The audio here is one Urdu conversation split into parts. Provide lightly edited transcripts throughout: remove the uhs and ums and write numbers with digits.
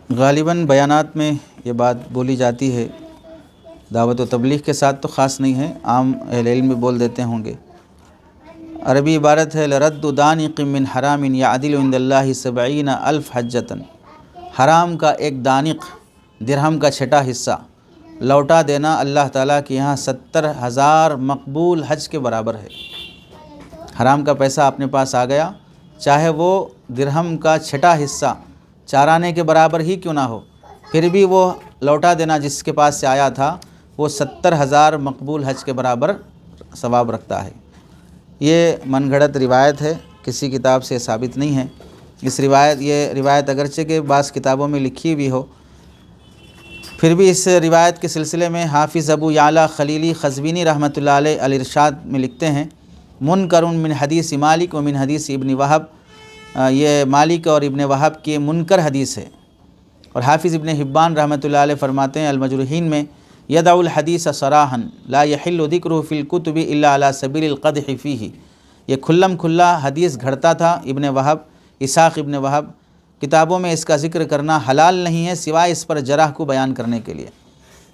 غالباً بیانات میں یہ بات بولی جاتی ہے، دعوت و تبلیغ کے ساتھ تو خاص نہیں ہے، عام اہل علم بھی بول دیتے ہوں گے۔ عربی عبارت ہے لرد دانق من حرام یعدل عند اللہ 70,000 حجۃ۔ حرام کا ایک دانق، درہم کا چھٹا حصہ لوٹا دینا اللہ تعالیٰ کے یہاں 70,000 مقبول حج کے برابر ہے۔ حرام کا پیسہ اپنے پاس آ گیا، چاہے وہ درہم کا چھٹا حصہ چارانے کے برابر ہی کیوں نہ ہو، پھر بھی وہ لوٹا دینا جس کے پاس سے آیا تھا وہ 70,000 مقبول حج کے برابر ثواب رکھتا ہے۔ یہ من گھڑت روایت ہے، کسی کتاب سے ثابت نہیں ہے۔ یہ روایت اگرچہ کہ بعض کتابوں میں لکھی بھی ہو، پھر بھی اس روایت کے سلسلے میں حافظ ابو یعلا خلیلی قزوینی رحمۃ اللہ علیہ الارشاد میں لکھتے ہیں منکر من حدیث مالک و من حدیث ابن وہب، یہ مالک اور ابن وہب کی منکر حدیث ہے۔ اور حافظ ابن حبان رحمۃ اللہ علیہ فرماتے ہیں المجروحین میں یدع الحدیث صراحا لا یحل ذکرہ فی الکتب الا علی سبیل القدح فیہ، یہ کھلم کھلا حدیث گھڑتا تھا ابن وہب، اسحاق ابن وہب، کتابوں میں اس کا ذکر کرنا حلال نہیں ہے سوائے اس پر جرح کو بیان کرنے کے لیے۔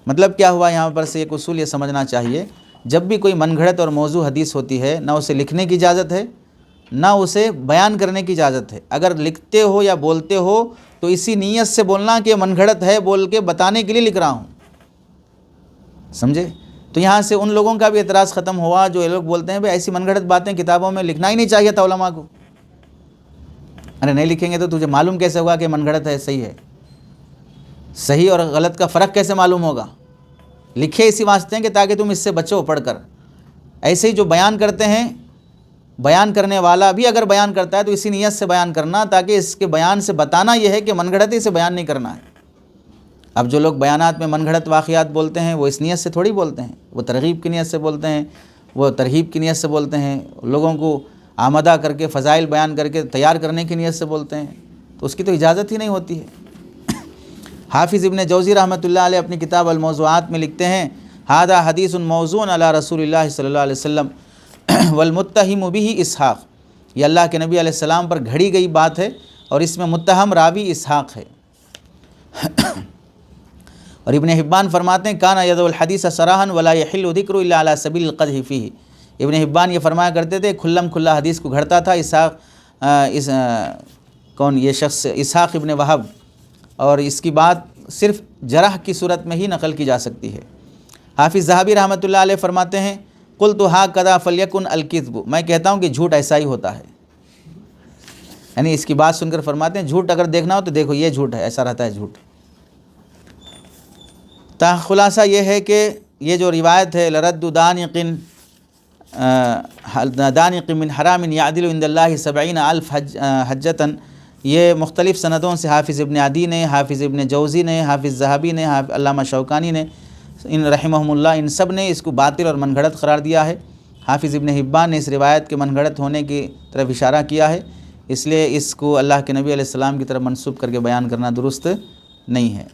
مطلب کیا ہوا یہاں پر سے ایک اصول یہ سمجھنا چاہیے، جب بھی کوئی من گھڑت اور موضوع حدیث ہوتی ہے نہ اسے لکھنے کی اجازت ہے نہ اسے بیان کرنے کی اجازت ہے۔ اگر لکھتے ہو یا بولتے ہو تو اسی نیت سے بولنا کہ من گھڑت ہے بول کے بتانے کے لیے لکھ رہا ہوں، سمجھے؟ تو یہاں سے ان لوگوں کا بھی اعتراض ختم ہوا جو یہ لوگ بولتے ہیں بھئی ایسی من گھڑت باتیں کتابوں میں لکھنا ہی نہیں چاہیے تھا علماء کو۔ ارے نہیں لکھیں گے تو تجھے معلوم کیسے ہوگا کہ من گھڑت ہے صحیح ہے؟ صحیح اور غلط کا فرق کیسے معلوم ہوگا؟ لکھے اسی واسطے ہیں کہ تاکہ تم اس سے بچو پڑھ کر۔ ایسے ہی جو بیان کرتے ہیں، بیان کرنے والا بھی اگر بیان کرتا ہے تو اسی نیت سے بیان کرنا تاکہ اس کے بیان سے بتانا یہ ہے کہ من گھڑتی سے بیان نہیں کرنا ہے۔ اب جو لوگ بیانات میں من گھڑت واقعات بولتے ہیں وہ اس نیت سے تھوڑی بولتے ہیں، وہ ترغیب کی نیت سے بولتے ہیں، وہ ترہیب کی نیت سے بولتے ہیں، لوگوں کو آمادہ کر کے فضائل بیان کر کے تیار کرنے کی نیت سے بولتے ہیں، تو اس کی تو اجازت ہی نہیں ہوتی ہے۔ حافظ ابن جوزی رحمۃ اللہ علیہ اپنی کتاب الموضوعات میں لکھتے ہیں ھذا حدیث موضوع علی رسول اللہ صلی اللہ علیہ وسلم والمتہم بہ اسحاق، یہ اللہ کے نبی علیہ السلام پر گھڑی گئی بات ہے اور اس میں متہم راوی اسحاق ہے۔ اور ابن حبان فرماتے ہیں کان یدع الحدیث صراحا ولا یحل ذکر الا علی سبیل القدح فیہ، ابن حبان یہ فرمایا کرتے تھے کھلم کھلا حدیث کو گھڑتا تھا یہ شخص اسحاق ابن وہب، اور اس کی بات صرف جرح کی صورت میں ہی نقل کی جا سکتی ہے۔ حافظ ذہبی رحمۃ اللہ علیہ فرماتے ہیں قلت ھکذا فلیکن الکذب، میں کہتا ہوں کہ جھوٹ ایسا ہی ہوتا ہے، یعنی اس کی بات سن کر فرماتے ہیں جھوٹ اگر دیکھنا ہو تو دیکھو یہ جھوٹ ہے، ایسا رہتا ہے جھوٹ۔ خلاصہ یہ ہے کہ یہ جو روایت ہے لرد دانق من حرام یعدل عند اللہ 70,000 حجۃ، یہ مختلف سندوں سے حافظ ابن عدی نے، حافظ ابن جوزی نے، حافظ ذہبی نے، علامہ شوکانی نے، ان رحمہم اللہ، ان سب نے اس کو باطل اور من گھڑت قرار دیا ہے۔ حافظ ابن حبان نے اس روایت کے من گھڑت ہونے کی طرف اشارہ کیا ہے، اس لیے اس کو اللہ کے نبی علیہ السلام کی طرف منسوب کر کے بیان کرنا درست نہیں ہے۔